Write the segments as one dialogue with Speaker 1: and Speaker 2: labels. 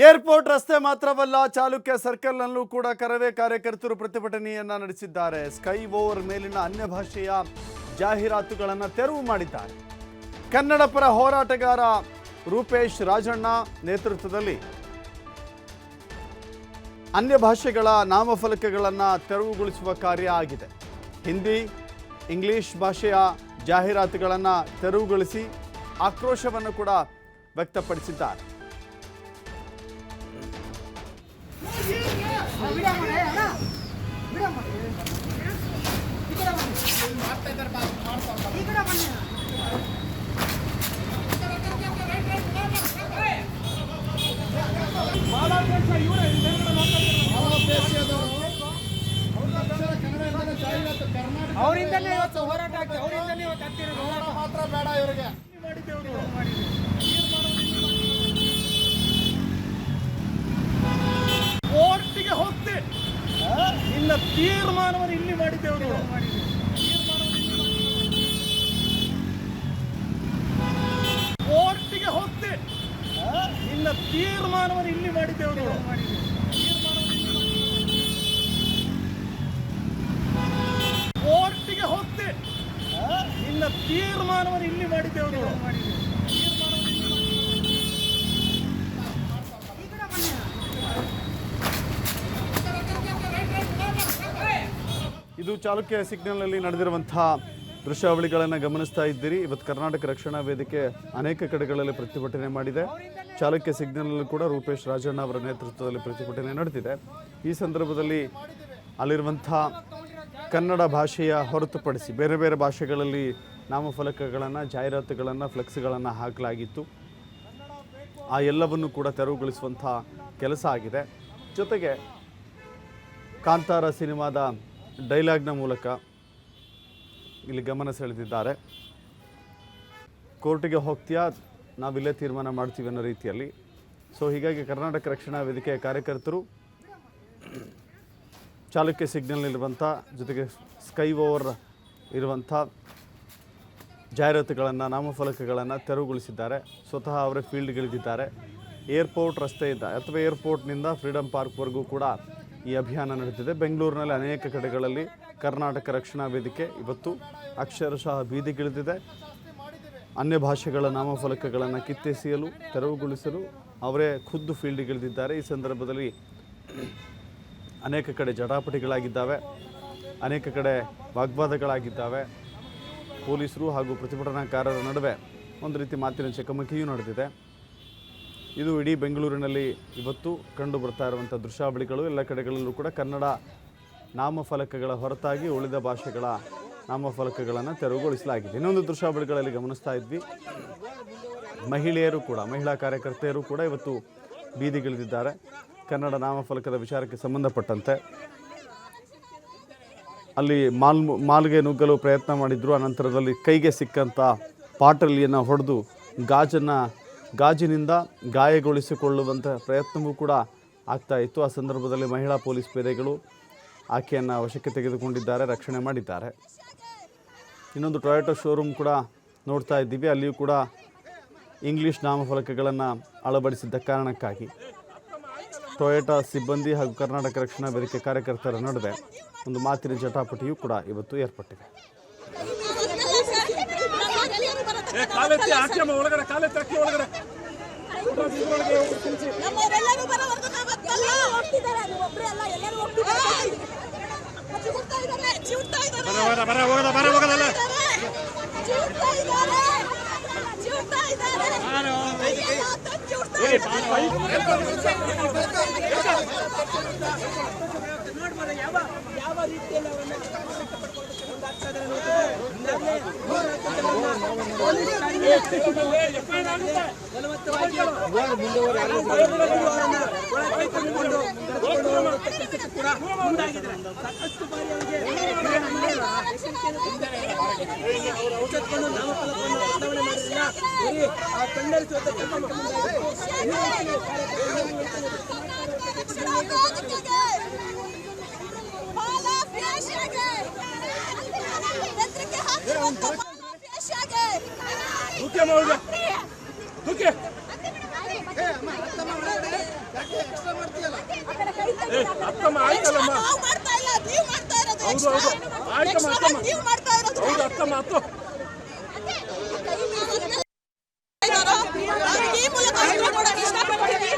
Speaker 1: Airport ರಸ್ತೆ ಮಾತ್ರವಲ್ಲ, ಚಾಲುಕ್ಯ ಸರ್ಕಲ್ನಲ್ಲೂ ಕೂಡ ಕರವೇ ಕಾರ್ಯಕರ್ತರು ಪ್ರತಿಭಟನೆಯನ್ನ ನಡೆಸಿದ್ದಾರೆ. ಸ್ಕೈ ಓವರ್ ಮೇಲಿನ ಅನ್ಯ ಭಾಷೆಯ ಜಾಹೀರಾತುಗಳನ್ನು ತೆರವು ಮಾಡಿದ್ದಾರೆ. ಕನ್ನಡ ಪರ ಹೋರಾಟಗಾರ ರೂಪೇಶ್ ರಾಜಣ್ಣ ನೇತೃತ್ವದಲ್ಲಿ ಅನ್ಯ ಭಾಷೆಗಳ ನಾಮಫಲಕಗಳನ್ನು ತೆರವುಗೊಳಿಸುವ ಕಾರ್ಯ ಆಗಿದೆ. ಹಿಂದಿ, ಇಂಗ್ಲಿಷ್ ಭಾಷೆಯ ಜಾಹೀರಾತುಗಳನ್ನು ತೆರವುಗೊಳಿಸಿ ಆಕ್ರೋಶವನ್ನು ಕೂಡ ವ್ಯಕ್ತಪಡಿಸಿದ್ದಾರೆ.
Speaker 2: ಅವರಿಂದಲೇ ಇವತ್ತು ಹೋರಾಟ ಆಗ್ತದೆ. ಅವರಿಂದಲೇ ಇವತ್ತು ಆಗ್ತಿರೋದು ಹೋರಾಟ ಮಾತ್ರ ಬೇಡ. ಇವರಿಗೆ ಕೋರ್ಟಿಗೆ ಹೋಗ್ತಿ ಇನ್ನ ತೀರ್ಮಾನವನ್ನು ಇಲ್ಲಿ ಮಾಡಿದ್ದೇವೆ. ಕೋರ್ಟಿಗೆ ಹೋಗ್ತಿ ಇನ್ನ ತೀರ್ಮಾನವನ್ನು ಇಲ್ಲಿ ಮಾಡಿದ್ದೇವೆ. ಕೋರ್ಟಿಗೆ ಹೋಗ್ತಿ ಇನ್ನ ತೀರ್ಮಾನವನ್ನು ಇಲ್ಲಿ ಮಾಡಿದ್ದೇವೆ.
Speaker 1: ಇದು ಚಾಲುಕ್ಯ ಸಿಗ್ನಲ್ನಲ್ಲಿ ನಡೆದಿರುವಂತಹ ದೃಶ್ಯಾವಳಿಗಳನ್ನು ಗಮನಿಸ್ತಾ ಇದ್ದೀರಿ. ಇವತ್ತು ಕರ್ನಾಟಕ ರಕ್ಷಣಾ ವೇದಿಕೆ ಅನೇಕ ಕಡೆಗಳಲ್ಲಿ ಪ್ರತಿಭಟನೆ ಮಾಡಿದೆ. ಚಾಲುಕ್ಯ ಸಿಗ್ನಲ್ನಲ್ಲಿ ಕೂಡ ರೂಪೇಶ್ ರಾಜಣ್ಣ ಅವರ ನೇತೃತ್ವದಲ್ಲಿ ಪ್ರತಿಭಟನೆ ನಡೆದಿದೆ. ಈ ಸಂದರ್ಭದಲ್ಲಿ ಅಲ್ಲಿರುವಂಥ ಕನ್ನಡ ಭಾಷೆಯ ಹೊರತುಪಡಿಸಿ ಬೇರೆ ಬೇರೆ ಭಾಷೆಗಳಲ್ಲಿ ನಾಮಫಲಕಗಳನ್ನು, ಜಾಹೀರಾತುಗಳನ್ನು, ಫ್ಲೆಕ್ಸ್ಗಳನ್ನು ಹಾಕಲಾಗಿತ್ತು. ಆ ಎಲ್ಲವನ್ನು ಕೂಡ ತೆರವುಗೊಳಿಸುವಂಥ ಕೆಲಸ ಆಗಿದೆ. ಜೊತೆಗೆ ಕಾಂತಾರ ಸಿನಿಮಾದ ಡೈಲಾಗ್ನ ಮೂಲಕ ಇಲ್ಲಿ ಗಮನ ಸೆಳೆದಿದ್ದಾರೆ. ಕೋರ್ಟಿಗೆ ಹೋಗ್ತೀಯಾ, ನಾವಿಲ್ಲೇ ತೀರ್ಮಾನ ಮಾಡ್ತೀವಿ ಅನ್ನೋ ರೀತಿಯಲ್ಲಿ. ಸೊ ಹೀಗಾಗಿ ಕರ್ನಾಟಕ ರಕ್ಷಣಾ ವೇದಿಕೆಯ ಕಾರ್ಯಕರ್ತರು ಚಾಲುಕ್ಯ ಸಿಗ್ನಲ್ನಲ್ಲಿರುವಂಥ, ಜೊತೆಗೆ ಸ್ಕೈ ಓವರ್ ಇರುವಂಥ ಜಾಹೀರಾತುಗಳನ್ನು, ನಾಮಫಲಕಗಳನ್ನು ತೆರವುಗೊಳಿಸಿದ್ದಾರೆ. ಸ್ವತಃ ಅವರೇ ಫೀಲ್ಡ್ಗಿಳಿದಿದ್ದಾರೆ. ಏರ್ಪೋರ್ಟ್ ರಸ್ತೆಯಿಂದ ಅಥವಾ ಏರ್ಪೋರ್ಟ್ನಿಂದ ಫ್ರೀಡಮ್ ಪಾರ್ಕ್ವರೆಗೂ ಕೂಡ ಈ ಅಭಿಯಾನ ನಡೆದಿದೆ. ಬೆಂಗಳೂರಿನಲ್ಲಿ ಅನೇಕ ಕಡೆಗಳಲ್ಲಿ ಕರ್ನಾಟಕ ರಕ್ಷಣಾ ವೇದಿಕೆ ಇವತ್ತು ಅಕ್ಷರಶಃ ಬೀದಿಗಿಳಿದಿದೆ. ಅನ್ಯ ಭಾಷೆಗಳ ನಾಮಫಲಕಗಳನ್ನು ಕಿತ್ತೆಸೆಯಲು, ತೆರವುಗೊಳಿಸಲು ಅವರೇ ಖುದ್ದು ಫೀಲ್ಡ್ಗಿಳಿದಿದ್ದಾರೆ. ಈ ಸಂದರ್ಭದಲ್ಲಿ ಅನೇಕ ಕಡೆ ಜಟಾಪಟಿಗಳಾಗಿದ್ದಾವೆ, ಅನೇಕ ಕಡೆ ವಾಗ್ವಾದಗಳಾಗಿದ್ದಾವೆ. ಪೊಲೀಸರು ಹಾಗೂ ಪ್ರತಿಭಟನಾಕಾರರ ನಡುವೆ ಒಂದು ರೀತಿ ಮಾತಿನ ಚಕಮಕಿಯೂ ನಡೆದಿದೆ. ಇದು ಇಡೀ ಬೆಂಗಳೂರಿನಲ್ಲಿ ಇವತ್ತು ಕಂಡು ಬರ್ತಾ ಇರುವಂಥ ದೃಶ್ಯಾವಳಿಗಳು. ಎಲ್ಲ ಕಡೆಗಳಲ್ಲೂ ಕೂಡ ಕನ್ನಡ ನಾಮಫಲಕಗಳ ಹೊರತಾಗಿ ಉಳಿದ ಭಾಷೆಗಳ ನಾಮಫಲಕಗಳನ್ನು ತೆರವುಗೊಳಿಸಲಾಗಿದೆ. ಇನ್ನೊಂದು ದೃಶ್ಯಾವಳಿಗಳಲ್ಲಿ ಗಮನಿಸ್ತಾ ಇದ್ವಿ, ಮಹಿಳೆಯರು ಕೂಡ, ಮಹಿಳಾ ಕಾರ್ಯಕರ್ತೆಯರು ಕೂಡ ಇವತ್ತು ಬೀದಿಗಿಳಿದಿದ್ದಾರೆ. ಕನ್ನಡ ನಾಮಫಲಕದ ವಿಚಾರಕ್ಕೆ ಸಂಬಂಧಪಟ್ಟಂತೆ ಅಲ್ಲಿ ಮಾಲ್ಗೆ ನುಗ್ಗಲು ಪ್ರಯತ್ನ ಮಾಡಿದ್ರು. ಅನಂತರದಲ್ಲಿ ಕೈಗೆ ಸಿಕ್ಕಂಥ ಪಾಟಲಿಯನ್ನು ಹೊಡೆದು ಗಾಜಿನಿಂದ ಗಾಯಗೊಳಿಸಿಕೊಳ್ಳುವಂಥ ಪ್ರಯತ್ನವೂ ಕೂಡ ಆಗ್ತಾ ಇತ್ತು. ಆ ಸಂದರ್ಭದಲ್ಲಿ ಮಹಿಳಾ ಪೊಲೀಸ್ ಪೇದೆಗಳು ಆಕೆಯನ್ನು ವಶಕ್ಕೆ ತೆಗೆದುಕೊಂಡಿದ್ದಾರೆ, ರಕ್ಷಣೆ ಮಾಡಿದ್ದಾರೆ. ಇನ್ನೊಂದು ಟೊಯೋಟಾ ಶೋರೂಮ್ ಕೂಡ ನೋಡ್ತಾ ಇದ್ದೀವಿ. ಅಲ್ಲಿಯೂ ಕೂಡ ಇಂಗ್ಲೀಷ್ ನಾಮಫಲಕಗಳನ್ನು ಅಳವಡಿಸಿದ್ದ ಕಾರಣಕ್ಕಾಗಿ ಟೊಯೋಟಾ ಸಿಬ್ಬಂದಿ ಹಾಗೂ ಕರ್ನಾಟಕ ರಕ್ಷಣಾ ವೇದಿಕೆ ಕಾರ್ಯಕರ್ತರ ನಡುವೆ ಒಂದು ಮಾತಿನ ಜಟಾಪಟಿಯೂ ಕೂಡ ಇವತ್ತು ಏರ್ಪಟ್ಟಿದೆ.
Speaker 2: ಯಾವ ರೀತಿಯಲ್ಲಿ ಸಾಕಷ್ಟು ಬಾರಿ ಅವರಿಗೆ ಔಷಧವನ್ನು ನಾಮಫಲಕವನ್ನು ಬದಲಾವಣೆ ಮಾಡಲಿಲ್ಲ. ಆ ಕಣ್ಣರಿಸುವಂತ
Speaker 3: Duke, ಅತ್ತಮ್ಮ ಆಯ್ತಲ್ಲಮ್ಮ
Speaker 4: ನಾವು ಮಾಡ್ತಾ ಇಲ್ಲ, ನೀವು ಮಾಡ್ತಾ ಇರೋದು
Speaker 3: ಹೌದು ಹೌದು ಆಯ್ತಮ್ಮ ಅತ್ತಮ್ಮ
Speaker 4: ನೀವು ಮಾಡ್ತಾ ಇರೋದು
Speaker 3: ಹೌದು ಅತ್ತಮ್ಮ ಅತ್ತು
Speaker 4: ಈ ಮೂಲಕ ಉತ್ತರ ಕೊಡೋಕೆ ಇಷ್ಟಪಡ್ತೀನಿ.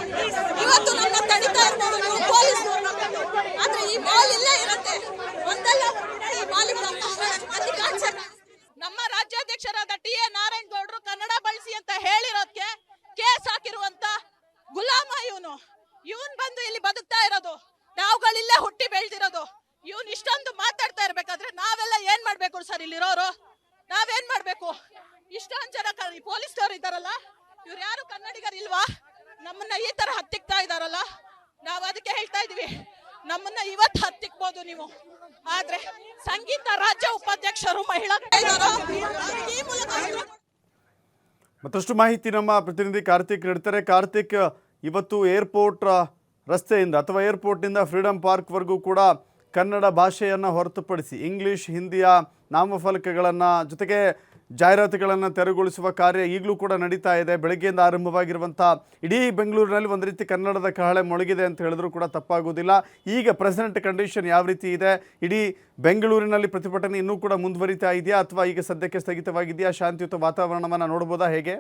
Speaker 4: ಇವತ್ತು ನನ್ನ ತಡಿತಾ ಇರ್ಬೋದು ನೀವು ಪೊಲೀಸರು, ಆದ್ರೆ ಈ ಮಾಲ್ ಇಲ್ಲೇ ಇರುತ್ತೆ. ಒಂದಲ್ಲ ಈ ಮಾಲಿಗೆ ನಮ್ಮ ರಾಜ್ಯಾಧ್ಯಕ್ಷರಾದ ಟಿ.ಎ. ನಾರಾಯಣಗೌಡರು ಕನ್ನಡ ಬಳಸಿ ಅಂತ ಹೇಳಿರೋದಕ್ಕೆ ಕೇಸ್ ಹಾಕಿರುವಂತ ಗುಲಾಮ ಇವನ್ ಬಂದು ಇಲ್ಲಿ ಬದುಕ್ತಾ ಇರೋದು, ನಾವುಗಳಿಲ್ಲೇ ಹುಟ್ಟಿ ಬೆಳೆದಿರೋದು. ಇವನ್ ಇಷ್ಟೊಂದು ಮಾತಾಡ್ತಾ ಇರ್ಬೇಕಾದ್ರೆ ನಾವೆಲ್ಲ ಏನ್ ಮಾಡ್ಬೇಕು ಸರ್? ಇಲ್ಲಿರೋರು ನಾವೇನ್ ಮಾಡ್ಬೇಕು? ಇಷ್ಟೊಂದು ಜನ ಪೊಲೀಸ್ನವ್ರು ಇದ್ದಾರಲ್ಲ, ಇವ್ರು ಯಾರು ಕನ್ನಡಿಗರು ಇಲ್ವಾ? ನಮ್ಮನ್ನ ಈ ತರ ಹತ್ತಿಕ್ತಾ ಇದಾರಲ್ಲ, ನಾವು ಅದಕ್ಕೆ ಹೇಳ್ತಾ ಇದೀವಿ, ನಮ್ಮನ್ನ ಇವತ್ತು ಹತ್ತಿಕ್ಬೋದು ನೀವು, ಆದ್ರೆ ಸಂಗೀತ ರಾಜ್ಯ ಉಪಾಧ್ಯಕ್ಷರು ಮಹಿಳಾ ಈ ಮೂಲಕ
Speaker 1: ಮತ್ತಷ್ಟು ಮಾಹಿತಿ ನಮ್ಮ ಪ್ರತಿನಿಧಿ ಕಾರ್ತಿಕ್ ನೀಡ್ತಾರೆ. ಕಾರ್ತಿಕ್, ಇವತ್ತು ಏರ್ಪೋರ್ಟ್ ರಸ್ತೆಯಿಂದ ಅಥವಾ ಏರ್ಪೋರ್ಟ್ನಿಂದ ಫ್ರೀಡಂ ಪಾರ್ಕ್ವರೆಗೂ ಕೂಡ ಕನ್ನಡ ಭಾಷೆಯನ್ನು ಹೊರತುಪಡಿಸಿ ಇಂಗ್ಲೀಷ್, ಹಿಂದಿಯ ನಾಮಫಲಕಗಳನ್ನು ಜೊತೆಗೆ ಜಾಹೀರಾತುಗಳನ್ನು ತೆರವುಗೊಳಿಸುವ ಕಾರ್ಯ ಈಗಲೂ ಕೂಡ ನಡೀತಾ ಇದೆ. ಬೆಳಗ್ಗೆಯಿಂದ ಆರಂಭವಾಗಿರುವಂಥ ಇಡೀ ಬೆಂಗಳೂರಿನಲ್ಲಿ ಒಂದು ರೀತಿ ಕನ್ನಡದ ಕಹಳೆ ಮೊಳಗಿದೆ ಅಂತ ಹೇಳಿದ್ರು ಕೂಡ ತಪ್ಪಾಗೋದಿಲ್ಲ. ಈಗ ಪ್ರೆಸೆಂಟ್ ಕಂಡೀಷನ್ ಯಾವ ರೀತಿ ಇದೆ? ಇಡೀ ಬೆಂಗಳೂರಿನಲ್ಲಿ ಪ್ರತಿಭಟನೆ ಇನ್ನೂ ಕೂಡ ಮುಂದುವರಿತಾ ಇದೆಯಾ ಅಥವಾ ಈಗ ಸದ್ಯಕ್ಕೆ ಸ್ಥಗಿತವಾಗಿದೆಯಾ? ಶಾಂತಿಯುತ ವಾತಾವರಣವನ್ನು ನೋಡ್ಬೋದಾ, ಹೇಗೆ?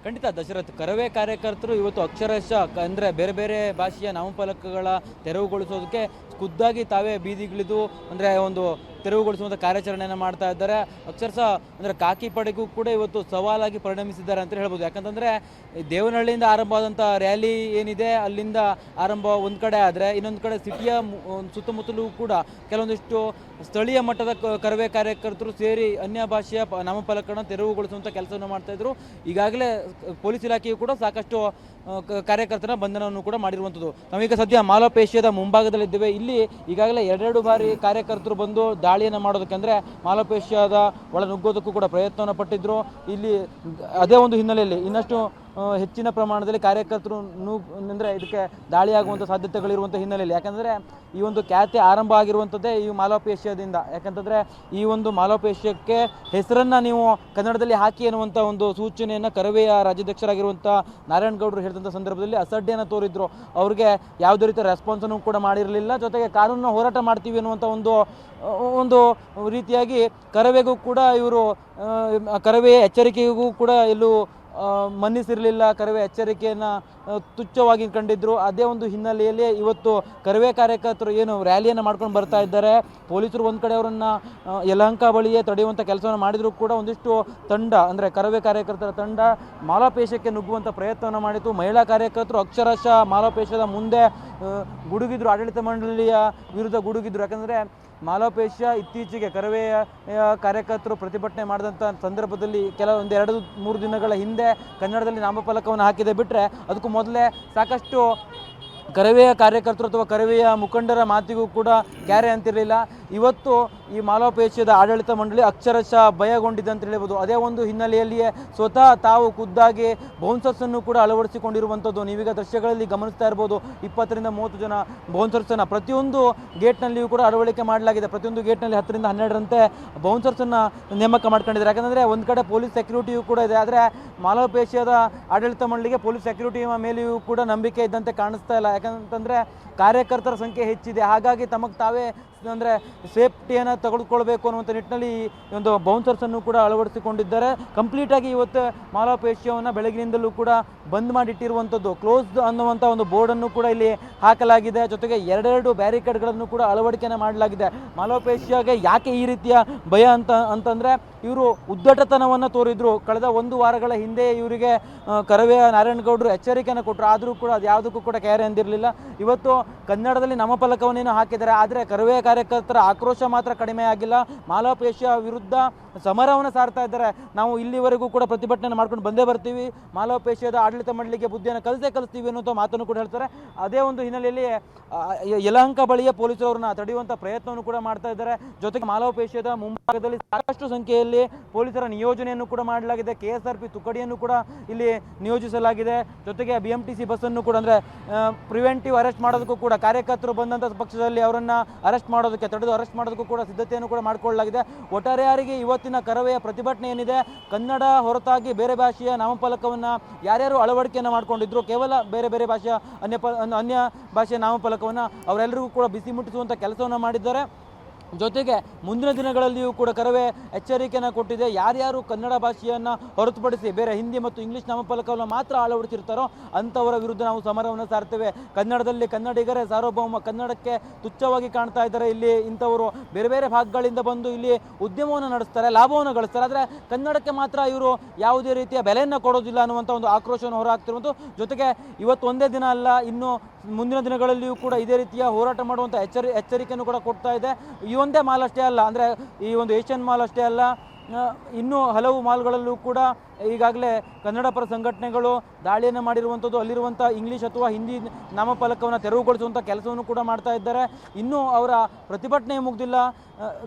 Speaker 5: ಖಂಡಿತ ದಶರಥ್, ಕರವೇ ಕಾರ್ಯಕರ್ತರು ಇವತ್ತು ಅಕ್ಷರಶಃ ಅಂದರೆ ಬೇರೆ ಬೇರೆ ಭಾಷೆಯ ನಾಮಫಲಕಗಳ ತೆರವುಗೊಳಿಸೋದಕ್ಕೆ ಖುದ್ದಾಗಿ ತಾವೇ ಬೀದಿಗಿಳಿದು ಅಂದರೆ ಒಂದು ತೆರವುಗೊಳಿಸುವಂಥ ಕಾರ್ಯಾಚರಣೆಯನ್ನು ಮಾಡ್ತಾ ಇದ್ದಾರೆ. ಅಕ್ಷರಶಃ ಅಂದರೆ ಕಾಕಿ ಪಡೆಗೂ ಕೂಡ ಇವತ್ತು ಸವಾಲಾಗಿ ಪರಿಣಮಿಸಿದ್ದಾರೆ ಅಂತ ಹೇಳ್ಬೋದು. ಯಾಕಂತಂದರೆ ದೇವನಹಳ್ಳಿಯಿಂದ ಆರಂಭವಾದಂಥ ರ್ಯಾಲಿ ಏನಿದೆ ಅಲ್ಲಿಂದ ಆರಂಭ ಒಂದು ಕಡೆ ಆದರೆ, ಇನ್ನೊಂದು ಕಡೆ ಸಿಟಿಯ ಸುತ್ತಮುತ್ತಲೂ ಕೂಡ ಕೆಲವೊಂದಿಷ್ಟು ಸ್ಥಳೀಯ ಮಟ್ಟದ ಕರವೇ ಕಾರ್ಯಕರ್ತರು ಸೇರಿ ಅನ್ಯ ಭಾಷೆಯ ನಾಮಫಲಕಗಳನ್ನು ತೆರವುಗೊಳಿಸುವಂಥ ಕೆಲಸವನ್ನು ಮಾಡ್ತಾಯಿದ್ರು. ಈಗಾಗಲೇ ಪೊಲೀಸ್ ಇಲಾಖೆಯು ಕೂಡ ಸಾಕಷ್ಟು ಕಾರ್ಯಕರ್ತರ ಬಂಧನವನ್ನು ಕೂಡ ಮಾಡಿರುವಂಥದ್ದು. ನಾವೀಗ ಸದ್ಯ ಮಾಲೋಪ್ ಏಷ್ಯಾದ ಮುಂಭಾಗದಲ್ಲಿದ್ದೇವೆ. ಇಲ್ಲಿ ಈಗಾಗಲೇ ಎರಡೆರಡು ಬಾರಿ ಕಾರ್ಯಕರ್ತರು ಬಂದು ದಾಳಿಯನ್ನು ಮಾಡೋದಕ್ಕೆ ಅಂದರೆ ಮಾಲೋಪ್ ಏಷ್ಯಾದ ಒಳ ನುಗ್ಗೋದಕ್ಕೂ ಕೂಡ ಪ್ರಯತ್ನವನ್ನು ಪಟ್ಟಿದ್ರು. ಇಲ್ಲಿ ಅದೇ ಒಂದು ಹಿನ್ನೆಲೆಯಲ್ಲಿ ಇನ್ನಷ್ಟು ಹೆಚ್ಚಿನ ಪ್ರಮಾಣದಲ್ಲಿ ಕಾರ್ಯಕರ್ತರು ಅಂದರೆ ಇದಕ್ಕೆ ದಾಳಿಯಾಗುವಂಥ ಸಾಧ್ಯತೆಗಳಿರುವಂಥ ಹಿನ್ನೆಲೆಯಲ್ಲಿ, ಯಾಕಂದರೆ ಈ ಒಂದು ಖ್ಯಾತಿ ಆರಂಭ ಆಗಿರುವಂಥದ್ದೇ ಈ ಮಾಲೋಪ್ ಏಷ್ಯಾದಿಂದ. ಯಾಕಂತಂದರೆ ಈ ಒಂದು ಮಾಲೋಪ್ ಏಷ್ಯಾಕ್ಕೆ ಹೆಸರನ್ನು ನೀವು ಕನ್ನಡದಲ್ಲಿ ಹಾಕಿ ಅನ್ನುವಂಥ ಒಂದು ಸೂಚನೆಯನ್ನು ಕರವೆಯ ರಾಜ್ಯಾಧ್ಯಕ್ಷರಾಗಿರುವಂಥ ನಾರಾಯಣಗೌಡರು ಹೇಳಿದಂಥ ಸಂದರ್ಭದಲ್ಲಿ ಅಸಡ್ಡೆಯನ್ನು ತೋರಿದ್ರು. ಅವ್ರಿಗೆ ಯಾವುದೇ ರೀತಿಯ ರೆಸ್ಪಾನ್ಸನ್ನು ಕೂಡ ಮಾಡಿರಲಿಲ್ಲ. ಜೊತೆಗೆ ಕಾನೂನನ್ನು ಹೋರಾಟ ಮಾಡ್ತೀವಿ ಅನ್ನುವಂಥ ಒಂದು ರೀತಿಯಾಗಿ ಕರವೆಗೂ ಕೂಡ ಇವರು ಕರವೆಯ ಎಚ್ಚರಿಕೆಗೂ ಕೂಡ ಎಲ್ಲೂ ಮನ್ನಿಸಿರಲಿಲ್ಲ. ಕರವೇ ಎಚ್ಚರಿಕೆಯನ್ನು ತುಚ್ಛವಾಗಿ ಕಂಡಿದ್ದರು. ಅದೇ ಒಂದು ಹಿನ್ನೆಲೆಯಲ್ಲಿ ಇವತ್ತು ಕರವೇ ಕಾರ್ಯಕರ್ತರು ಏನು ರ್ಯಾಲಿಯನ್ನು ಮಾಡ್ಕೊಂಡು ಬರ್ತಾ ಇದ್ದಾರೆ. ಪೊಲೀಸರು ಒಂದು ಕಡೆ ಅವರನ್ನು ಯಲಹಂಕ ಬಳಿಯೇ ತಡೆಯುವಂಥ ಕೆಲಸವನ್ನು ಮಾಡಿದರೂ ಕೂಡ ಒಂದಿಷ್ಟು ತಂಡ ಅಂದರೆ ಕರವೇ ಕಾರ್ಯಕರ್ತರ ತಂಡ ಮಾಲೋಪ್ ಏಷ್ಯಾಕ್ಕೆ ನುಗ್ಗುವಂಥ ಪ್ರಯತ್ನವನ್ನು ಮಾಡಿತು. ಮಹಿಳಾ ಕಾರ್ಯಕರ್ತರು ಅಕ್ಷರಶಃ ಮಾಲೋಪ್ ಏಷ್ಯಾದ ಮುಂದೆ ಗುಡುಗಿದ್ರು, ಆಡಳಿತ ಮಂಡಳಿಯ ವಿರುದ್ಧ ಗುಡುಗಿದ್ರು. ಯಾಕಂದರೆ ಮಾಲೋಪ್ ಏಷ್ಯಾ ಇತ್ತೀಚೆಗೆ ಕರವೆಯ ಕಾರ್ಯಕರ್ತರು ಪ್ರತಿಭಟನೆ ಮಾಡಿದಂಥ ಸಂದರ್ಭದಲ್ಲಿ ಕೆಲವೊಂದು 2-3 ದಿನಗಳ ಹಿಂದೆ ಕನ್ನಡದಲ್ಲಿ ನಾಮಫಲಕವನ್ನು ಹಾಕಿದೆ. ಬಿಟ್ಟರೆ ಅದಕ್ಕೂ ಮೊದಲೇ ಸಾಕಷ್ಟು ಕರವೆಯ ಕಾರ್ಯಕರ್ತರು ಅಥವಾ ಕರವೆಯ ಮುಖಂಡರ ಮಾತಿಗೂ ಕೂಡ ಕ್ಯಾರೆ ಅಂತಿರಲಿಲ್ಲ. ಇವತ್ತು ಈ ಮಾಲೋಪ್ ಏಷ್ಯಾದ ಆಡಳಿತ ಮಂಡಳಿ ಅಕ್ಷರಶಃ ಭಯಗೊಂಡಿದೆ ಅಂತ ಹೇಳ್ಬೋದು. ಅದೇ ಒಂದು ಹಿನ್ನೆಲೆಯಲ್ಲಿಯೇ ಸ್ವತಃ ತಾವು ಖುದ್ದಾಗಿ ಬೌನ್ಸರ್ಸನ್ನು ಕೂಡ ಅಳವಡಿಸಿಕೊಂಡಿರುವಂಥದ್ದು. ನೀವೀಗ ದೃಶ್ಯಗಳಲ್ಲಿ ಗಮನಿಸ್ತಾ ಇರ್ಬೋದು, 20-30 ಜನ ಬೌನ್ಸರ್ಸನ್ನು ಪ್ರತಿಯೊಂದು ಗೇಟ್ನಲ್ಲಿಯೂ ಕೂಡ ಅಳವಡಿಕೆ ಮಾಡಲಾಗಿದೆ. ಪ್ರತಿಯೊಂದು ಗೇಟ್ನಲ್ಲಿ 10-12ರಂತೆ ಬೌನ್ಸರ್ಸನ್ನು ನೇಮಕ ಮಾಡ್ಕೊಂಡಿದ್ದಾರೆ. ಯಾಕಂದರೆ ಒಂದು ಕಡೆ ಪೊಲೀಸ್ ಸೆಕ್ಯೂರಿಟಿಯೂ ಕೂಡ ಇದೆ. ಆದರೆ ಮಾಲೋಪ್ ಏಷ್ಯಾದ ಆಡಳಿತ ಮಂಡಳಿಗೆ ಪೊಲೀಸ್ ಸೆಕ್ಯೂರಿಟಿಯ ಮೇಲೆಯೂ ಕೂಡ ನಂಬಿಕೆ ಇದ್ದಂತೆ ಕಾಣಿಸ್ತಾ ಇಲ್ಲ. ಯಾಕಂತಂದರೆ ಕಾರ್ಯಕರ್ತರ ಸಂಖ್ಯೆ ಹೆಚ್ಚಿದೆ. ಹಾಗಾಗಿ ತಮಗೆ ತಾವೇ ಅಂದರೆ ಸೇಫ್ಟಿಯನ್ನು ತೆಗೆದುಕೊಳ್ಬೇಕು ಅನ್ನುವಂಥ ನಿಟ್ಟಿನಲ್ಲಿ ಒಂದು ಬೌನ್ಸರ್ಸನ್ನು ಕೂಡ ಅಳವಡಿಸಿಕೊಂಡಿದ್ದಾರೆ. ಕಂಪ್ಲೀಟಾಗಿ ಇವತ್ತು ಮಾಲೋಪ್ ಏಷ್ಯಾವನ್ನು ಬೆಳಗಿನಿಂದಲೂ ಕೂಡ ಬಂದ್ ಮಾಡಿಟ್ಟಿರುವಂಥದ್ದು. ಕ್ಲೋಸ್ಡ್ ಅನ್ನುವಂಥ ಒಂದು ಬೋರ್ಡನ್ನು ಕೂಡ ಇಲ್ಲಿ ಹಾಕಲಾಗಿದೆ. ಜೊತೆಗೆ 2 ಬ್ಯಾರಿಕೇಡ್ಗಳನ್ನು ಕೂಡ ಅಳವಡಿಕೆಯನ್ನು ಮಾಡಲಾಗಿದೆ. ಮಾಲೋಪ್ ಏಷ್ಯಾಗೆ ಯಾಕೆ ಈ ರೀತಿಯ ಭಯ ಅಂತಂದರೆ ಇವರು ಉದ್ದಟತನವನ್ನು ತೋರಿದ್ರು. ಕಳೆದ 1 ವಾರಗಳ ಹಿಂದೆ ಇವರಿಗೆ ಕರವೆಯ ನಾರಾಯಣಗೌಡರು ಎಚ್ಚರಿಕೆಯನ್ನು ಕೊಟ್ಟರು. ಆದರೂ ಕೂಡ ಅದು ಯಾವುದಕ್ಕೂ ಕೂಡ ಕ್ಯಾರೆ ಅಂದಿರಲಿಲ್ಲ. ಇವತ್ತು ಕನ್ನಡದಲ್ಲಿ ನಾಮಫಲಕವನ್ನೇನು ಹಾಕಿದ್ದಾರೆ. ಆದರೆ ಕರವೆಯ ಕಾರ್ಯಕರ್ತರ ಆಕ್ರೋಶ ಮಾತ್ರ ಕಡಿಮೆ ಆಗಿಲ್ಲ. ಮಾಲೋಪ್ ಏಷ್ಯಾ ವಿರುದ್ಧ ಸಮರವನ್ನು ಸಾರ್ತಾ ಇದ್ದಾರೆ. ನಾವು ಇಲ್ಲಿವರೆಗೂ ಕೂಡ ಪ್ರತಿಭಟನೆ ಮಾಡ್ಕೊಂಡು ಬಂದೇ ಬರ್ತೀವಿ, ಮಾಲೋಪ್ ಏಷ್ಯಾದ ಆಡಳಿತ ಮಂಡಳಿಗೆ ಬುದ್ಧಿಯನ್ನು ಕಲಿಸ್ತೀವಿ ಅನ್ನುವಂಥ ಮಾತನ್ನು ಕೂಡ ಹೇಳ್ತಾರೆ. ಅದೇ ಒಂದು ಹಿನ್ನೆಲೆಯಲ್ಲಿ ಯಲಹಂಕ ಬಳಿಯ ಪೊಲೀಸರು ಅವ್ರನ್ನ ತಡೆಯುವಂಥ ಪ್ರಯತ್ನವನ್ನು ಕೂಡ ಮಾಡ್ತಾ ಇದ್ದಾರೆ. ಜೊತೆಗೆ ಮಾಲೋಪ್ ಏಷ್ಯಾದ ಮುಂಭಾಗದಲ್ಲಿ ಸಾಕಷ್ಟು ಸಂಖ್ಯೆಯಲ್ಲಿ ಪೊಲೀಸರ ನಿಯೋಜನೆಯನ್ನು ಕೂಡ ಮಾಡಲಾಗಿದೆ. KSRP ತುಕಡಿಯನ್ನು ಕೂಡ ಇಲ್ಲಿ ನಿಯೋಜಿಸಲಾಗಿದೆ. ಜೊತೆಗೆ BMTC ಬಸ್ಸನ್ನು ಕೂಡ ಅಂದರೆ ಪ್ರಿವೆಂಟಿವ್ ಅರೆಸ್ಟ್ ಮಾಡೋದಕ್ಕೂ ಮಾಡೋದಕ್ಕೂ ಕೂಡ ಕಾರ್ಯಕರ್ತರು ಬಂದಂಥ ಪಕ್ಷದಲ್ಲಿ ಅವರನ್ನು ಅರೆಸ್ಟ್ ಮಾಡೋದಕ್ಕೆ ಅರೆಸ್ಟ್ ಮಾಡೋದಕ್ಕೂ ಕೂಡ ಸಿದ್ಧತೆಯನ್ನು ಕೂಡ ಮಾಡಿಕೊಳ್ಳಲಾಗಿದೆ. ಒಟ್ಟಾರೆಯಾಗಿ ಇವತ್ತಿನ ಕರವೆಯ ಪ್ರತಿಭಟನೆ ಏನಿದೆ, ಕನ್ನಡ ಹೊರತಾಗಿ ಬೇರೆ ಭಾಷೆಯ ನಾಮಫಲಕವನ್ನು ಯಾರ್ಯಾರು ಅಳವಡಿಕೆಯನ್ನು ಮಾಡ್ಕೊಂಡಿದ್ರು, ಕೇವಲ ಬೇರೆ ಬೇರೆ ಭಾಷೆಯ ಅನ್ಯ ಭಾಷೆಯ ನಾಮಫಲಕವನ್ನು ಅವರೆಲ್ಲರಿಗೂ ಕೂಡ ಬಿಸಿ ಮುಟ್ಟಿಸುವಂಥ ಕೆಲಸವನ್ನು ಮಾಡಿದ್ದಾರೆ. ಜೊತೆಗೆ ಮುಂದಿನ ದಿನಗಳಲ್ಲಿಯೂ ಕೂಡ ಕರವೇ ಎಚ್ಚರಿಕೆಯನ್ನು ಕೊಟ್ಟಿದೆ. ಯಾರ್ಯಾರು ಕನ್ನಡ ಭಾಷೆಯನ್ನು ಹೊರತುಪಡಿಸಿ ಬೇರೆ ಹಿಂದಿ ಮತ್ತು ಇಂಗ್ಲೀಷ್ ನಾಮಫಲಕವನ್ನು ಮಾತ್ರ ಅಳವಡಿಸಿರ್ತಾರೋ ಅಂಥವರ ವಿರುದ್ಧ ನಾವು ಸಮರವನ್ನು ಸಾರ್ತೇವೆ. ಕನ್ನಡದಲ್ಲಿ ಕನ್ನಡಿಗರೇ ಸಾರ್ವಭೌಮ, ಕನ್ನಡಕ್ಕೆ ತುಚ್ಛವಾಗಿ ಕಾಣ್ತಾ ಇದ್ದಾರೆ. ಇಲ್ಲಿ ಇಂಥವರು ಬೇರೆ ಬೇರೆ ಭಾಗಗಳಿಂದ ಬಂದು ಇಲ್ಲಿ ಉದ್ಯಮವನ್ನು ನಡೆಸ್ತಾರೆ, ಲಾಭವನ್ನು ಗಳಿಸ್ತಾರೆ. ಆದರೆ ಕನ್ನಡಕ್ಕೆ ಮಾತ್ರ ಇವರು ಯಾವುದೇ ರೀತಿಯ ಬೆಲೆಯನ್ನು ಕೊಡೋದಿಲ್ಲ ಅನ್ನುವಂಥ ಒಂದು ಆಕ್ರೋಶವನ್ನು ಹೊರಹಾಕ್ತಿರುವಂಥ ಜೊತೆಗೆ ಇವತ್ತು ಒಂದೇ ದಿನ ಅಲ್ಲ, ಇನ್ನು ಮುಂದಿನ ದಿನಗಳಲ್ಲಿಯೂ ಕೂಡ ಇದೇ ರೀತಿಯ ಹೋರಾಟ ಮಾಡುವಂಥ ಎಚ್ಚರಿಕೆಯನ್ನು ಕೂಡ ಕೊಡ್ತಾ ಇದೆ. ಈ ಒಂದೇ ಮಾಲ್ ಅಷ್ಟೇ ಅಲ್ಲ, ಅಂದರೆ ಈ ಒಂದು ಏಷ್ಯನ್ ಮಾಲ್ ಅಷ್ಟೇ ಅಲ್ಲ, ಇನ್ನೂ ಹಲವು ಮಾಲ್ಗಳಲ್ಲೂ ಕೂಡ ಈಗಾಗಲೇ ಕನ್ನಡ ಪರ ಸಂಘಟನೆಗಳು ದಾಳಿಯನ್ನು ಮಾಡಿರುವಂಥದ್ದು, ಅಲ್ಲಿರುವಂಥ ಇಂಗ್ಲೀಷ್ ಅಥವಾ ಹಿಂದಿ ನಾಮಫಲಕವನ್ನು ತೆರವುಗೊಳಿಸುವಂಥ ಕೆಲಸವನ್ನು ಕೂಡ ಮಾಡ್ತಾ ಇದ್ದಾರೆ. ಇನ್ನೂ ಅವರ ಪ್ರತಿಭಟನೆ ಮುಗ್ದಿಲ್ಲ.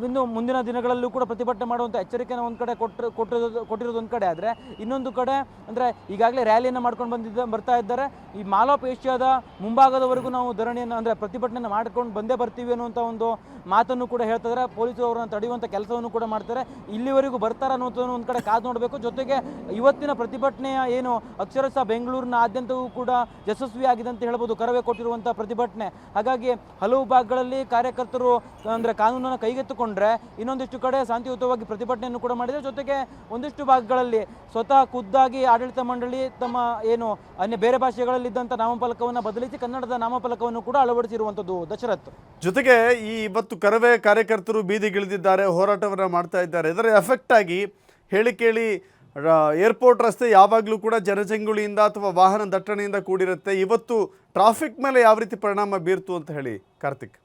Speaker 5: ಇನ್ನು ಮುಂದಿನ ದಿನಗಳಲ್ಲೂ ಕೂಡ ಪ್ರತಿಭಟನೆ ಮಾಡುವಂಥ ಎಚ್ಚರಿಕೆಯನ್ನು ಒಂದು ಕಡೆ ಕೊಟ್ಟಿರೋದು ಒಂದು ಕಡೆ ಆದರೆ, ಇನ್ನೊಂದು ಕಡೆ ಅಂದರೆ ಈಗಾಗಲೇ ರ್ಯಾಲಿಯನ್ನು ಮಾಡ್ಕೊಂಡು ಬರ್ತಾ ಇದ್ದಾರೆ. ಈ ಮಾಲ್ ಆಫ್ ಏಷ್ಯಾದ ಮುಂಭಾಗದವರೆಗೂ ನಾವು ಧರಣಿಯನ್ನು ಅಂದರೆ ಪ್ರತಿಭಟನೆಯನ್ನು ಮಾಡ್ಕೊಂಡು ಬಂದೇ ಬರ್ತೀವಿ ಅನ್ನುವಂಥ ಒಂದು ಮಾತನ್ನು ಕೂಡ ಹೇಳ್ತಾ ಇದ್ದಾರೆ. ಪೊಲೀಸರು ಅವರನ್ನು ತಡೆಯುವಂಥ ಕೆಲಸವನ್ನು ಕೂಡ ಮಾಡ್ತಾರೆ. ಇಲ್ಲಿವರೆಗೂ ಬರ್ತಾರೆ ಅನ್ನೋದನ್ನು ಒಂದು ಕಡೆ ಕಾದು ನೋಡಬೇಕು. ಜೊತೆಗೆ ಇವತ್ತಿನ ಪ್ರತಿಭಟನೆಯ ಏನು ಅಕ್ಷರಶಃ ಬೆಂಗಳೂರಿನ ಆದ್ಯಂತವೂ ಕೂಡ ಯಶಸ್ವಿಯಾಗಿದೆ ಅಂತ ಹೇಳ್ಬೋದು, ಕರವೇ ಕೊಟ್ಟಿರುವಂಥ ಪ್ರತಿಭಟನೆ. ಹಾಗಾಗಿ ಹಲವು ಭಾಗಗಳಲ್ಲಿ ಕಾರ್ಯಕರ್ತರು ಅಂದರೆ ಕಾನೂನನ್ನು ಕೈಗೆತ್ತಿಕೊಂಡ್ರೆ, ಇನ್ನೊಂದಿಷ್ಟು ಕಡೆ ಶಾಂತಿಯುತವಾಗಿ ಪ್ರತಿಭಟನೆಯನ್ನು ಕೂಡ ಮಾಡಿದರೆ. ಜೊತೆಗೆ ಒಂದಿಷ್ಟು ಭಾಗಗಳಲ್ಲಿ ಸ್ವತಃ ಖುದ್ದಾಗಿ ಆಡಳಿತ ಮಂಡಳಿ ತಮ್ಮ ಏನು ಬೇರೆ ಭಾಷೆಗಳಲ್ಲಿದ್ದಂಥ ನಾಮಫಲಕವನ್ನು ಬದಲಿಸಿ ಕನ್ನಡದ ನಾಮಫಲಕವನ್ನು ಕೂಡ ಅಳವಡಿಸಿರುವಂಥದ್ದು. ದಶರಥ್,
Speaker 1: ಜೊತೆಗೆ ಈ ಇವತ್ತು ಕರವೇ ಕಾರ್ಯಕರ್ತರು ಬೀದಿಗಿಳಿದಿದ್ದಾರೆ, ಹೋರಾಟವನ್ನು ಮಾಡ್ತಾ ಇದ್ದಾರೆ. ಇದರ ಎಫೆಕ್ಟ್ ಆಗಿ ಹೇಳಿ ಕೇಳಿ ಏರ್ಪೋರ್ಟ್ ರಸ್ತೆ ಯಾವಾಗಲೂ ಕೂಡ ಜನಜಂಗುಳಿಯಿಂದ ಅಥವಾ ವಾಹನ ದಟ್ಟಣೆಯಿಂದ ಕೂಡಿರುತ್ತೆ. ಇವತ್ತು ಟ್ರಾಫಿಕ್ ಮೇಲೆ ಯಾವ ರೀತಿ ಪರಿಣಾಮ ಬೀರ್ತು ಅಂತ ಹೇಳಿ ಕಾರ್ತಿಕ್?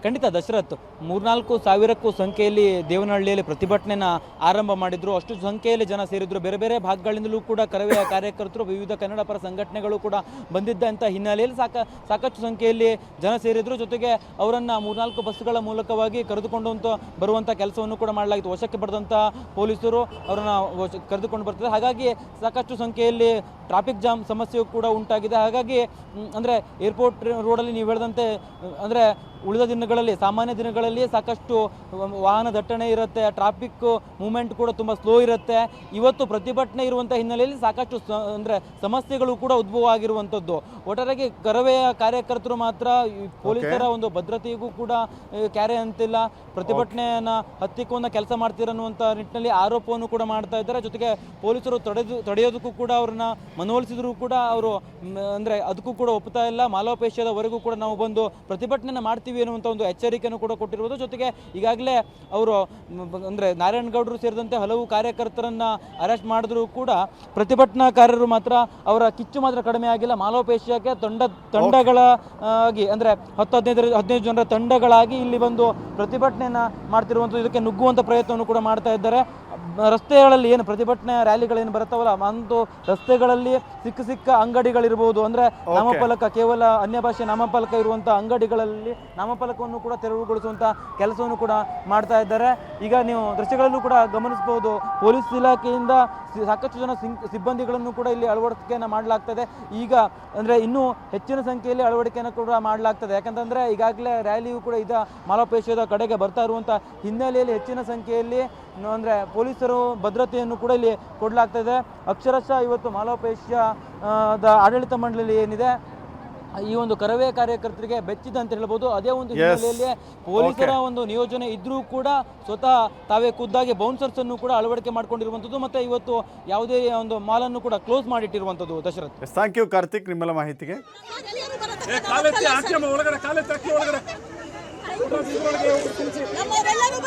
Speaker 5: ಖಂಡಿತ ದಶರಥ್, 3-4 ಸಾವಿರಕ್ಕೂ ಸಂಖ್ಯೆಯಲ್ಲಿ ದೇವನಹಳ್ಳಿಯಲ್ಲಿ ಪ್ರತಿಭಟನೆಯನ್ನು ಆರಂಭ ಮಾಡಿದ್ರು. ಅಷ್ಟು ಸಂಖ್ಯೆಯಲ್ಲಿ ಜನ ಸೇರಿದ್ರು. ಬೇರೆ ಬೇರೆ ಭಾಗಗಳಿಂದಲೂ ಕೂಡ ಕರವೇ ಕಾರ್ಯಕರ್ತರು, ವಿವಿಧ ಕನ್ನಡ ಪರ ಸಂಘಟನೆಗಳು ಕೂಡ ಬಂದಿದ್ದಂಥ ಹಿನ್ನೆಲೆಯಲ್ಲಿ ಸಾಕಷ್ಟು ಸಂಖ್ಯೆಯಲ್ಲಿ ಜನ ಸೇರಿದ್ರು. ಜೊತೆಗೆ ಅವರನ್ನು 3-4 ಬಸ್ಸುಗಳ ಮೂಲಕವಾಗಿ ಕರೆದುಕೊಂಡು ಬರುವಂಥ ಕೆಲಸವನ್ನು ಕೂಡ ಮಾಡಲಾಗಿತ್ತು. ವಶಕ್ಕೆ ಪಡೆದಂಥ ಪೊಲೀಸರು ಅವರನ್ನು ಕರೆದುಕೊಂಡು ಬರ್ತಾರೆ. ಹಾಗಾಗಿ ಸಾಕಷ್ಟು ಸಂಖ್ಯೆಯಲ್ಲಿ ಟ್ರಾಫಿಕ್ ಜಾಮ್ ಸಮಸ್ಯೆಯೂ ಕೂಡ ಉಂಟಾಗಿದೆ. ಹಾಗಾಗಿ ಅಂದರೆ ಏರ್ಪೋರ್ಟ್ ರೋಡಲ್ಲಿ ನೀವು ಹೇಳಿದಂತೆ ಅಂದರೆ ಉಳಿದ ದಿನಗಳಲ್ಲಿ, ಸಾಮಾನ್ಯ ದಿನಗಳಲ್ಲಿ ಸಾಕಷ್ಟು ವಾಹನ ದಟ್ಟಣೆ ಇರುತ್ತೆ, ಟ್ರಾಫಿಕ್ ಮೂವ್ಮೆಂಟ್ ಕೂಡ ತುಂಬ ಸ್ಲೋ ಇರುತ್ತೆ. ಇವತ್ತು ಪ್ರತಿಭಟನೆ ಇರುವಂಥ ಹಿನ್ನೆಲೆಯಲ್ಲಿ ಸಾಕಷ್ಟು ಅಂದರೆ ಸಮಸ್ಯೆಗಳು ಕೂಡ ಉದ್ಭವ ಆಗಿರುವಂಥದ್ದು. ಒಟ್ಟಾರೆಯಾಗಿ ಕರವೆಯ ಕಾರ್ಯಕರ್ತರು ಮಾತ್ರ ಪೊಲೀಸರ ಒಂದು ಭದ್ರತೆಗೂ ಕೂಡ ಕ್ಯಾರೆ ಅಂತಿಲ್ಲ, ಪ್ರತಿಭಟನೆಯನ್ನು ಹತ್ತಿಕ್ಕುವಂಥ ಕೆಲಸ ಮಾಡ್ತಿರನ್ನುವಂಥ ನಿಟ್ಟಿನಲ್ಲಿ ಆರೋಪವನ್ನು ಕೂಡ ಮಾಡ್ತಾ ಇದ್ದಾರೆ. ಜೊತೆಗೆ ಪೊಲೀಸರು ತಡೆಯೋದಕ್ಕೂ ಕೂಡ ಅವ್ರನ್ನ ಮನವೊಲಿಸಿದ್ರು ಕೂಡ ಅವರು ಅಂದರೆ ಅದಕ್ಕೂ ಕೂಡ ಒಪ್ತಾ ಇಲ್ಲ. ಮಾಲ್ ಆಫ್ ಏಷ್ಯಾದವರೆಗೂ ಕೂಡ ನಾವು ಬಂದು ಪ್ರತಿಭಟನೆಯನ್ನು ಮಾಡ್ತೀವಿ ಅನ್ನುವಂಥ ಒಂದು ಎಚ್ಚರಿಕೆಯನ್ನು ಕೂಡ ಕೊಟ್ಟಿರುವುದು. ಜೊತೆಗೆ ಈಗಾಗಲೇ ಅವರು ಅಂದರೆ ನಾರಾಯಣಗೌಡರು ಸೇರಿದಂತೆ ಹಲವು ಕಾರ್ಯಕರ್ತರನ್ನು ಅರೆಸ್ಟ್ ಮಾಡಿದ್ರು ಕೂಡ ಪ್ರತಿಭಟನಾಕಾರರು ಮಾತ್ರ ಅವರ ಕಿಚ್ಚು ಮಾತ್ರ ಕಡಿಮೆ ಆಗಿಲ್ಲ. ಮಾಲ್ ಆಫ್ ಏಷ್ಯಾಕ್ಕೆ ತಂಡಗಳಾಗಿ ಅಂದರೆ 10-15 ಜನರ ತಂಡಗಳಾಗಿ ಇಲ್ಲಿ ಬಂದು ಪ್ರತಿಭಟನೆಯನ್ನು ಮಾಡ್ತಿರುವಂಥದ್ದು. ಇದಕ್ಕೆ ನುಗ್ಗುವಂಥ ಪ್ರಯತ್ನವನ್ನು ಕೂಡ ಮಾಡ್ತಾ ಇದ್ದಾರೆ. ರಸ್ತೆಗಳಲ್ಲಿ ಏನು ಪ್ರತಿಭಟನೆ ರ್ಯಾಲಿಗಳೇನು ಬರುತ್ತಾವಲ್ಲ ಅಂದು ರಸ್ತೆಗಳಲ್ಲಿ ಸಿಕ್ಕ ಅಂಗಡಿಗಳಿರ್ಬೋದು, ಅಂದರೆ ನಾಮಫಲಕ ಕೇವಲ ಅನ್ಯ ಭಾಷೆ ನಾಮಫಲಕ ಇರುವಂಥ ಅಂಗಡಿಗಳಲ್ಲಿ ನಾಮಫಲಕವನ್ನು ಕೂಡ ತೆರವುಗೊಳಿಸುವಂಥ ಕೆಲಸವನ್ನು ಕೂಡ ಮಾಡ್ತಾ ಇದ್ದಾರೆ. ಈಗ ನೀವು ದೃಶ್ಯಗಳಲ್ಲೂ ಕೂಡ ಗಮನಿಸಬಹುದು, ಪೊಲೀಸ್ ಇಲಾಖೆಯಿಂದ ಸಾಕಷ್ಟು ಜನ ಸಿಬ್ಬಂದಿಗಳನ್ನು ಕೂಡ ಇಲ್ಲಿ ಅಳವಡಿಕೆಯನ್ನು ಮಾಡಲಾಗ್ತದೆ. ಈಗ ಅಂದರೆ ಇನ್ನೂ ಹೆಚ್ಚಿನ ಸಂಖ್ಯೆಯಲ್ಲಿ ಅಳವಡಿಕೆಯನ್ನು ಕೂಡ ಮಾಡಲಾಗ್ತದೆ. ಯಾಕಂತಂದರೆ ಈಗಾಗಲೇ ರ್ಯಾಲಿಯು ಕೂಡ ಮಾಲ್ ಆಫ್ ಏಷ್ಯಾದ ಕಡೆಗೆ ಬರ್ತಾ ಇರುವಂಥ ಹಿನ್ನೆಲೆಯಲ್ಲಿ ಹೆಚ್ಚಿನ ಸಂಖ್ಯೆಯಲ್ಲಿ ಅಂದರೆ ಪೊಲೀಸರು ಭದ್ರತೆಯನ್ನು ಕೂಡ ಇಲ್ಲಿ ಕೊಡಲಾಗ್ತದೆ. ಅಕ್ಷರಶಃ ಇವತ್ತು ಮಾಲ್ ಆಫ್ ಏಷ್ಯಾದ ಆಡಳಿತ ಮಂಡಳಿ ಏನಿದೆ ಈ ಒಂದು ಕರವೇ ಕಾರ್ಯಕರ್ತರಿಗೆ ಬೆಚ್ಚಿದೆ ಅಂತ ಹೇಳ್ಬೋದು. ಅದೇ ಒಂದು ಹಿನ್ನೆಲೆಯಲ್ಲಿ ಪೊಲೀಸರ ಒಂದು ನಿಯೋಜನೆ ಇದ್ರೂ ಕೂಡ ಸ್ವತಃ ತಾವೇ ಖುದ್ದಾಗಿ ಬೌನ್ಸರ್ಸ್ ಅನ್ನು ಕೂಡ ಅಳವಡಿಕೆ ಮಾಡ್ಕೊಂಡಿರುವಂಥದ್ದು. ಮತ್ತೆ ಇವತ್ತು ಯಾವುದೇ ಒಂದು ಮಾಲ್ ಅನ್ನು ಕೂಡ ಕ್ಲೋಸ್ ಮಾಡಿಟ್ಟಿರುವಂಥದ್ದು. ದಶರಥ್,
Speaker 1: ಥ್ಯಾಂಕ್ ಯು ಕಾರ್ತಿಕ್ ನಿಮ್ಮೆಲ್ಲ ಮಾಹಿತಿಗೆ.
Speaker 3: ಕಾಲೆತ್ತಿ ಹಾಕಿ ಒಳಗಡೆ, ಕಾಲೆತ್ತಿ ಹಾಕಿ ಒಳಗಡೆ.
Speaker 4: ನಮ್ಮವರೆಲ್ಲರೂ